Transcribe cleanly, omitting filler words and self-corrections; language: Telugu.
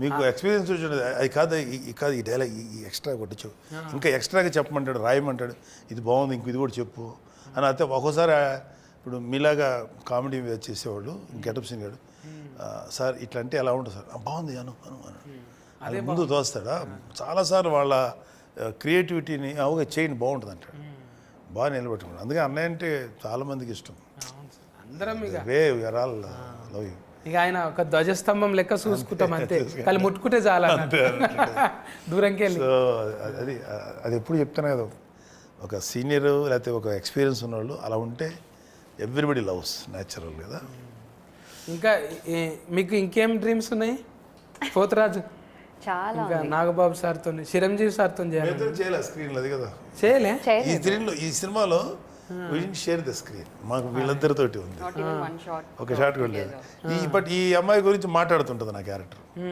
మీకు ఎక్స్పీరియన్స్ వచ్చి అది కాదు కాదు ఈ డైలాగ్ ఈ ఎక్స్ట్రా కొట్టించు ఇంకా ఎక్స్ట్రాగా చెప్పమంటాడు, రాయమంటాడు, ఇది బాగుంది ఇంక ఇది కూడా చెప్పు అని. అయితే ఒక్కోసారి ఇప్పుడు మీలాగా కామెడీ చేసేవాళ్ళు గెటప్ సీన్ గాడు, సార్ ఇట్లా అంటే ఎలా ఉంటుంది సార్, బాగుంది అను అను అను అది ముందు తోస్తాడా. చాలాసార్లు వాళ్ళ క్రియేటివిటీని అవుగా చేయండి బాగుంటుంది అంటాడు, బాగా నిలబెట్టుకున్నాడు. అందుకే అన్నయ్య అంటే చాలామందికి ఇష్టం. అందరం ఇక వే ఆల్ లవ్ యూ. ఇక ఆయన ఒక ధ్వజస్తంభం లెక్క చూసుకుంటాం అంతే, వాళ్ళు ముట్టుకుంటే చాలా దూరంకి వెళ్ళి. సో అది ఎప్పుడు చెప్తాను కదా, ఒక సీనియర్ లేకపోతే ఒక ఎక్స్పీరియన్స్ ఉన్నవాళ్ళు అలా ఉంటే ఎవ్రీబడి లవ్స్ న్యాచురల్ కదా. ఇంకా మీకు ఇంకేం డ్రీమ్స్ ఉన్నాయి పోతరాజు? చాలా ఇంకా నాగబాబు సార్తో, చిరంజీవి సార్తో చేయలే స్క్రీన్ అది కదా, చేయలే. ఈ సినిమాలో షేర్ ద స్క్రీన్ మాకు వీళ్ళిద్దరితోటి ఉంది, ఒక షాట్ కూడా లేదు. బట్ ఈ అమ్మాయి గురించి మాట్లాడుతుంటుంది నా క్యారెక్టర్.